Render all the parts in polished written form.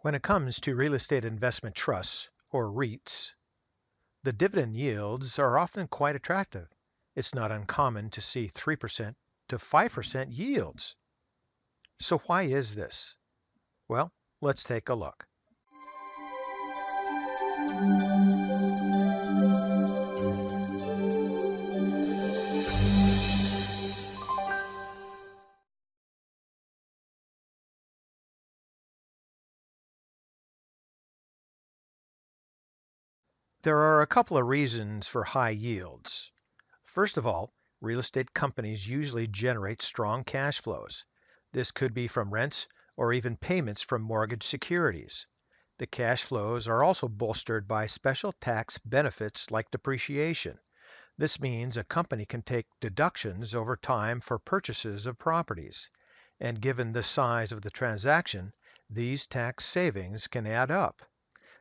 When it comes to real estate investment trusts, or REITs, the dividend yields are often quite attractive. It's not uncommon to see 3% to 5% yields. So why is this? Well, let's take a look. There are a couple of reasons for high yields. First of all, real estate companies usually generate strong cash flows. This could be from rents or even payments from mortgage securities. The cash flows are also bolstered by special tax benefits like depreciation. This means a company can take deductions over time for purchases of properties. And given the size of the transaction, these tax savings can add up.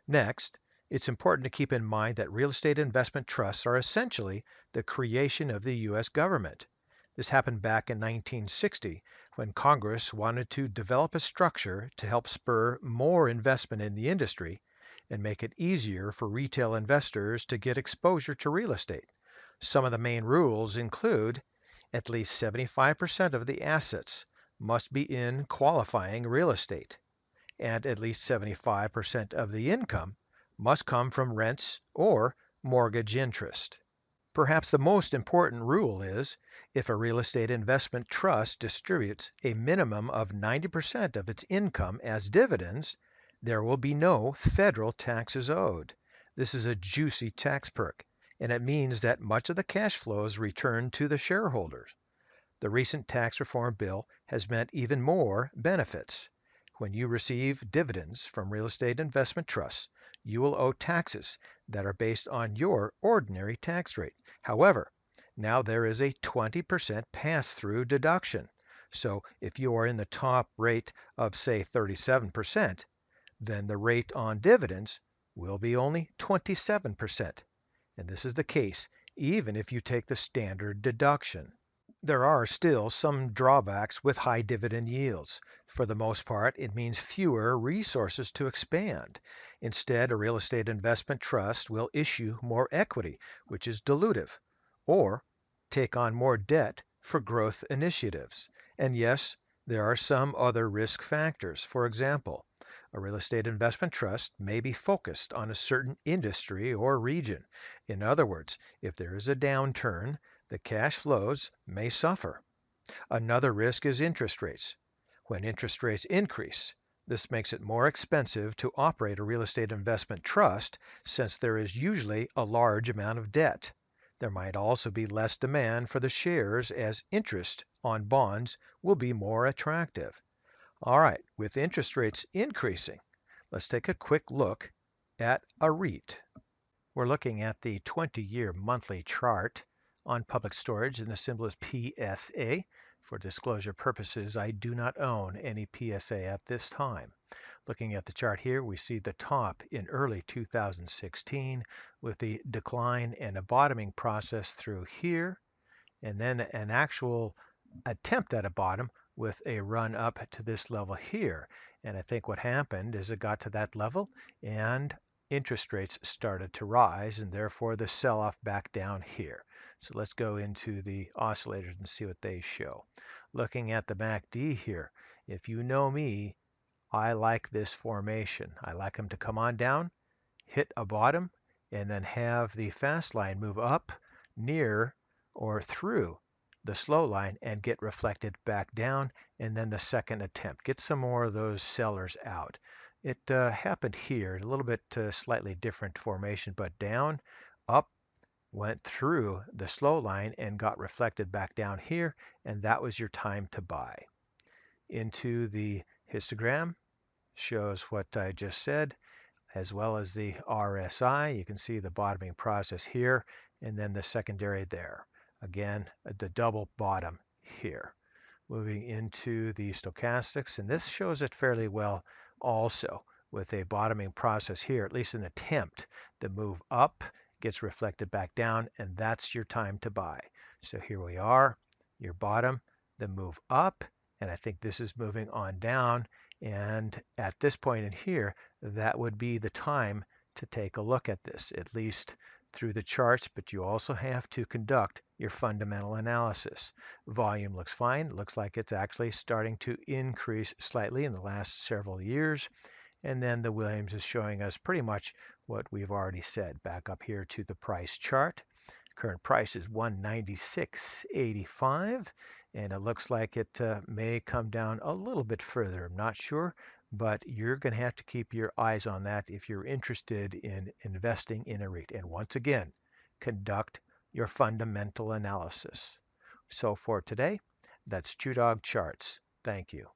Next, it's important to keep in mind that real estate investment trusts are essentially the creation of the U.S. government. This happened back in 1960 when Congress wanted to develop a structure to help spur more investment in the industry and make it easier for retail investors to get exposure to real estate. Some of the main rules include at least 75% of the assets must be in qualifying real estate, and at least 75% of the income must come from rents or mortgage interest. Perhaps the most important rule is if a real estate investment trust distributes a minimum of 90% of its income as dividends, there will be no federal taxes owed. This is a juicy tax perk, and it means that much of the cash flows return to the shareholders. The recent tax reform bill has meant even more benefits. When you receive dividends from real estate investment trusts, you will owe taxes that are based on your ordinary tax rate. However, now there is a 20% pass-through deduction. So if you are in the top rate of, say, 37%, then the rate on dividends will be only 27%. And this is the case even if you take the standard deduction. There are still some drawbacks with high dividend yields. For the most part, it means fewer resources to expand. Instead, a real estate investment trust will issue more equity, which is dilutive, or take on more debt for growth initiatives. And yes, there are some other risk factors. For example, a real estate investment trust may be focused on a certain industry or region. In other words, if there is a downturn, the cash flows may suffer. Another risk is interest rates. When interest rates increase, this makes it more expensive to operate a real estate investment trust since there is usually a large amount of debt. There might also be less demand for the shares as interest on bonds will be more attractive. All right, with interest rates increasing, let's take a quick look at a REIT. We're looking at the 20-year monthly chart on Public Storage, and the symbol is PSA. For disclosure purposes, I do not own any PSA at this time. Looking at the chart here, we see the top in early 2016 with the decline and a bottoming process through here, and then an actual attempt at a bottom with a run up to this level here. And I think what happened is it got to that level and interest rates started to rise, and therefore the sell-off back down here. So let's go into the oscillators and see what they show. Looking at the MACD here, if you know me, I like this formation. I like them to come on down, hit a bottom, and then have the fast line move up near or through the slow line and get reflected back down, and then the second attempt. Get some more of those sellers out. It happened here, a little bit slightly different formation, but down, up, went through the slow line and got reflected back down here, and that was your time to buy. Into the histogram shows what I just said, as well as the RSI. You can see the bottoming process here, and then the secondary there. Again, the double bottom here. Moving into the stochastics, and this shows it fairly well also, with a bottoming process here, at least an attempt to move up, gets reflected back down, and that's your time to buy. So here we are, your bottom, then move up, and I think this is moving on down, And at this point in here, that would be the time to take a look at this, at least through the charts, but you also have to conduct your fundamental analysis. Volume looks fine. Looks like it's actually starting to increase slightly in the last several years. And then the Williams is showing us pretty much what we've already said. Back up here to the price chart. Current price is 196.85, and it looks like it may come down a little bit further. I'm not sure, but you're going to have to keep your eyes on that if you're interested in investing in a REIT. And once again, conduct your fundamental analysis. So for today, that's ChewDog Charts. Thank you.